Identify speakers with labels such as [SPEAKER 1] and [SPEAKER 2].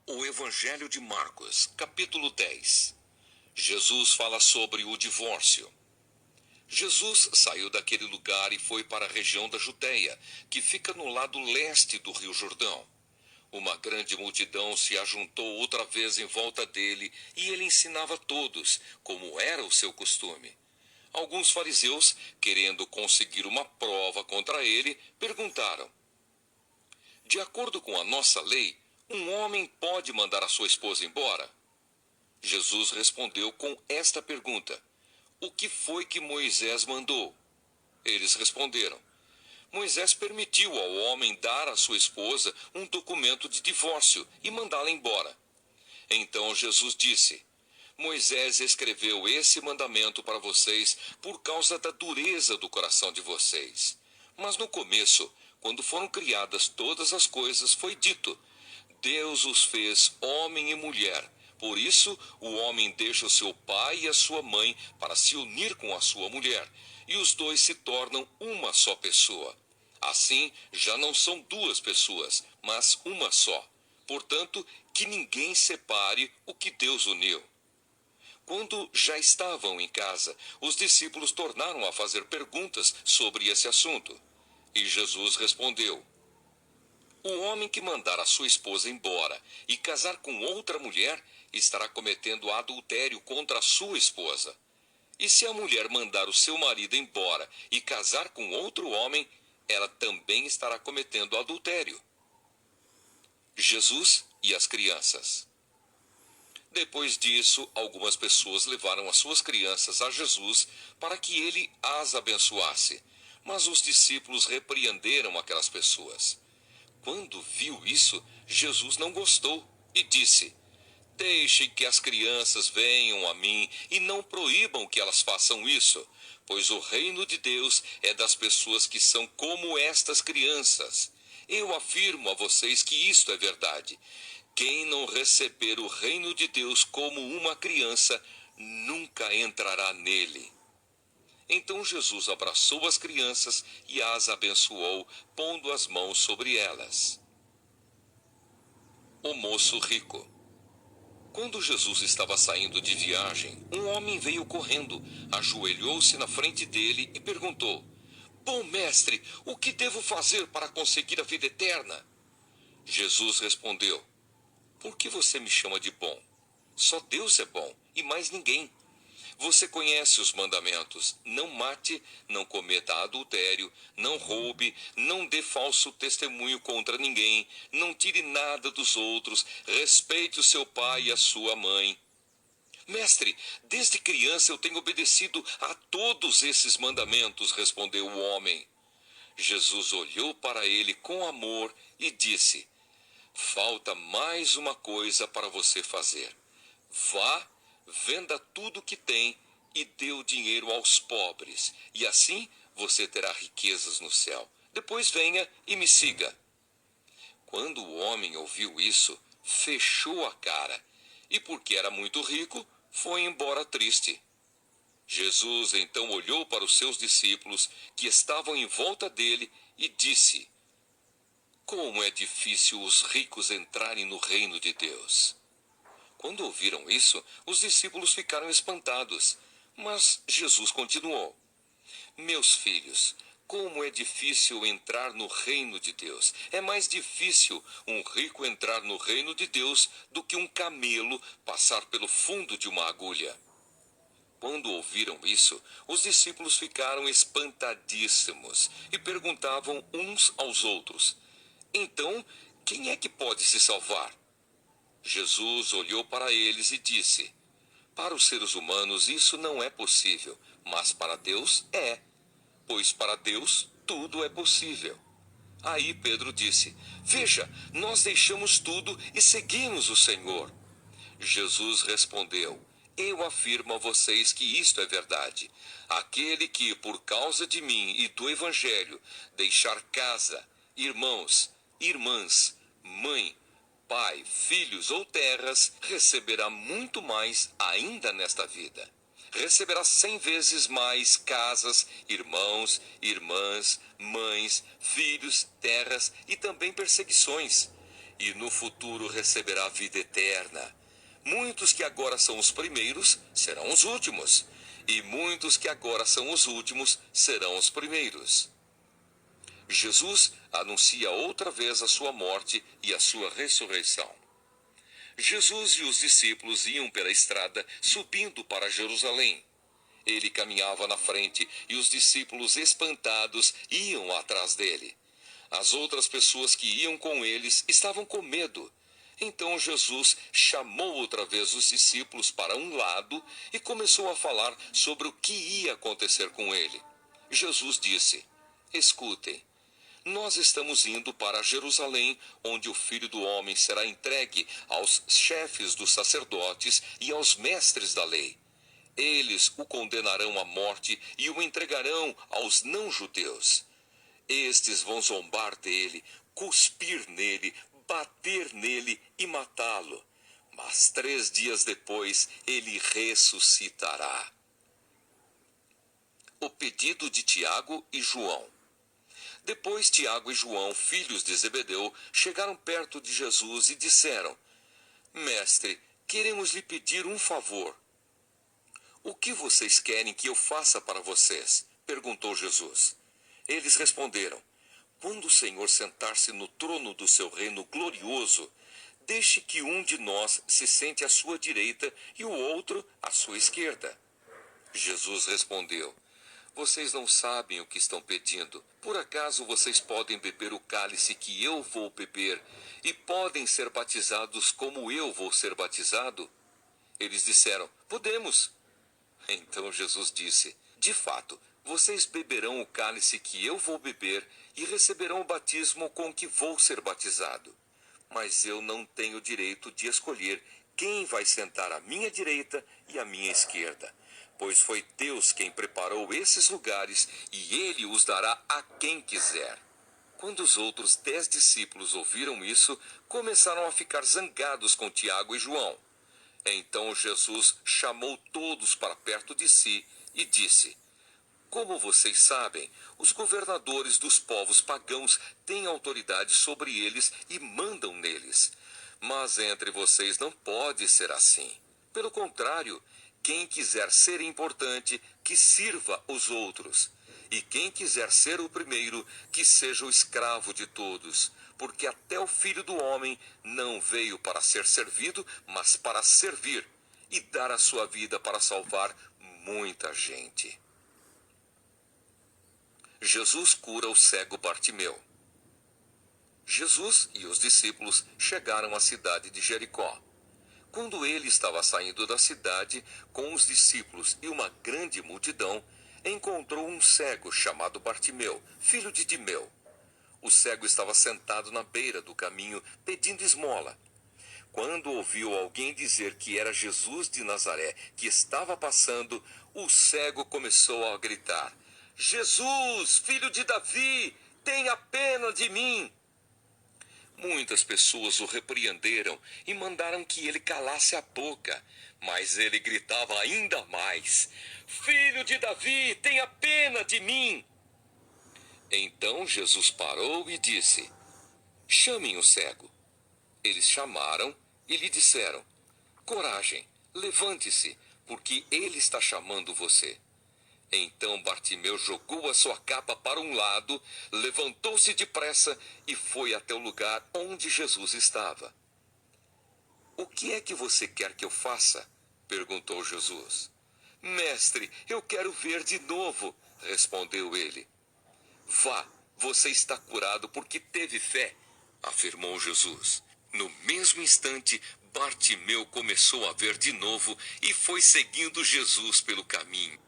[SPEAKER 1] O Evangelho de Marcos, capítulo 10. Jesus fala sobre o divórcio. Jesus saiu daquele lugar e foi para a região da Judéia, que fica no lado leste do Rio Jordão. Uma grande multidão se ajuntou outra vez em volta dele e ele ensinava a todos, como era o seu costume. Alguns fariseus, querendo conseguir uma prova contra ele, perguntaram: de acordo com a nossa lei, um homem pode mandar a sua esposa embora? Jesus respondeu com esta pergunta: o que foi que Moisés mandou? Eles responderam: Moisés permitiu ao homem dar à sua esposa um documento de divórcio e mandá-la embora. Então Jesus disse: Moisés escreveu esse mandamento para vocês por causa da dureza do coração de vocês. Mas no começo, quando foram criadas todas as coisas, foi dito: Deus os fez homem e mulher. Por isso, o homem deixa o seu pai e a sua mãe para se unir com a sua mulher, e os dois se tornam uma só pessoa. Assim, já não são duas pessoas, mas uma só. Portanto, que ninguém separe o que Deus uniu. Quando já estavam em casa, os discípulos tornaram a fazer perguntas sobre esse assunto. E Jesus respondeu: o homem que mandar a sua esposa embora e casar com outra mulher estará cometendo adultério contra a sua esposa. E se a mulher mandar o seu marido embora e casar com outro homem, ela também estará cometendo adultério. Jesus e as crianças. Depois disso, algumas pessoas levaram as suas crianças a Jesus para que ele as abençoasse. Mas os discípulos repreenderam aquelas pessoas. Quando viu isso, Jesus não gostou e disse: deixem que as crianças venham a mim e não proíbam que elas façam isso, pois o reino de Deus é das pessoas que são como estas crianças. Eu afirmo a vocês que isto é verdade. Quem não receber o reino de Deus como uma criança, nunca entrará nele. Então Jesus abraçou as crianças e as abençoou, pondo as mãos sobre elas. O moço rico. Quando Jesus estava saindo de viagem, um homem veio correndo, ajoelhou-se na frente dele e perguntou: bom mestre, o que devo fazer para conseguir a vida eterna? Jesus respondeu: por que você me chama de bom? Só Deus é bom e mais ninguém. Você conhece os mandamentos: não mate, não cometa adultério, não roube, não dê falso testemunho contra ninguém, não tire nada dos outros, respeite o seu pai e a sua mãe. Mestre, desde criança eu tenho obedecido a todos esses mandamentos, respondeu o homem. Jesus olhou para ele com amor e disse: falta mais uma coisa para você fazer. Vá, venda tudo o que tem e dê o dinheiro aos pobres, e assim você terá riquezas no céu. Depois venha e me siga. Quando o homem ouviu isso, fechou a cara, e porque era muito rico, foi embora triste. Jesus então olhou para os seus discípulos, que estavam em volta dele, e disse: como é difícil os ricos entrarem no reino de Deus. Quando ouviram isso, os discípulos ficaram espantados. Mas Jesus continuou: meus filhos, como é difícil entrar no reino de Deus. É mais difícil um rico entrar no reino de Deus do que um camelo passar pelo fundo de uma agulha. Quando ouviram isso, os discípulos ficaram espantadíssimos e perguntavam uns aos outros: então, quem é que pode se salvar? Jesus olhou para eles e disse: para os seres humanos isso não é possível, mas para Deus é, pois para Deus tudo é possível. Aí Pedro disse: veja, nós deixamos tudo e seguimos o Senhor. Jesus respondeu: eu afirmo a vocês que isto é verdade. Aquele que, por causa de mim e do Evangelho, deixar casa, irmãos, irmãs, mãe, pai, filhos ou terras, receberá muito mais ainda nesta vida. Receberá 100 vezes mais casas, irmãos, irmãs, mães, filhos, terras e também perseguições. e no futuro receberá a vida eterna. Muitos que agora são os primeiros serão os últimos, e muitos que agora são os últimos serão os primeiros. Jesus anuncia outra vez a sua morte e a sua ressurreição. Jesus e os discípulos iam pela estrada subindo para Jerusalém. Ele caminhava na frente e os discípulos, espantados, iam atrás dele. As outras pessoas que iam com eles estavam com medo. Então Jesus chamou outra vez os discípulos para um lado e começou a falar sobre o que ia acontecer com ele. Jesus disse: Escutem, nós estamos indo para Jerusalém, onde o Filho do Homem será entregue aos chefes dos sacerdotes e aos mestres da lei. Eles o condenarão à morte e o entregarão aos não-judeus. Estes vão zombar dele, cuspir nele, bater nele e matá-lo. Mas 3 dias depois ele ressuscitará. O pedido de Tiago e João. Depois Tiago e João, filhos de Zebedeu, chegaram perto de Jesus e disseram: Mestre, queremos lhe pedir um favor. O que vocês querem que eu faça para vocês? Perguntou Jesus. Eles responderam: Quando o Senhor sentar-se no trono do seu reino glorioso, deixe que um de nós se sente à sua direita e o outro à sua esquerda. Jesus respondeu: Vocês não sabem o que estão pedindo. Por acaso vocês podem beber o cálice que eu vou beber e podem ser batizados como eu vou ser batizado? Eles disseram: Podemos. Então Jesus disse: De fato, vocês beberão o cálice que eu vou beber e receberão o batismo com que vou ser batizado. Mas eu não tenho direito de escolher quem vai sentar à minha direita e à minha esquerda, pois foi Deus quem preparou esses lugares e ele os dará a quem quiser. Quando os outros 10 discípulos ouviram isso, começaram a ficar zangados com Tiago e João. Então Jesus chamou todos para perto de si e disse: Como vocês sabem, os governadores dos povos pagãos têm autoridade sobre eles e mandam neles. Mas entre vocês não pode ser assim. Pelo contrário, quem quiser ser importante, que sirva os outros. E quem quiser ser o primeiro, que seja o escravo de todos. Porque até o Filho do Homem não veio para ser servido, mas para servir e dar a sua vida para salvar muita gente. Jesus cura o cego Bartimeu. Jesus e os discípulos chegaram à cidade de Jericó. Quando ele estava saindo da cidade com os discípulos e uma grande multidão, encontrou um cego chamado Bartimeu, filho de Timeu. O cego estava sentado na beira do caminho, pedindo esmola. Quando ouviu alguém dizer que era Jesus de Nazaré que estava passando, o cego começou a gritar: Jesus, filho de Davi, tenha pena de mim! Muitas pessoas o repreenderam e mandaram que ele calasse a boca, mas ele gritava ainda mais: Filho de Davi, tenha pena de mim! Então Jesus parou e disse: Chamem o cego. Eles chamaram e lhe disseram: Coragem, levante-se, porque ele está chamando você. Então Bartimeu jogou a sua capa para um lado, levantou-se depressa e foi até o lugar onde Jesus estava. O que é que você quer que eu faça? Perguntou Jesus. Mestre, eu quero ver de novo, respondeu ele. Vá, você está curado porque teve fé, afirmou Jesus. No mesmo instante, Bartimeu começou a ver de novo e foi seguindo Jesus pelo caminho.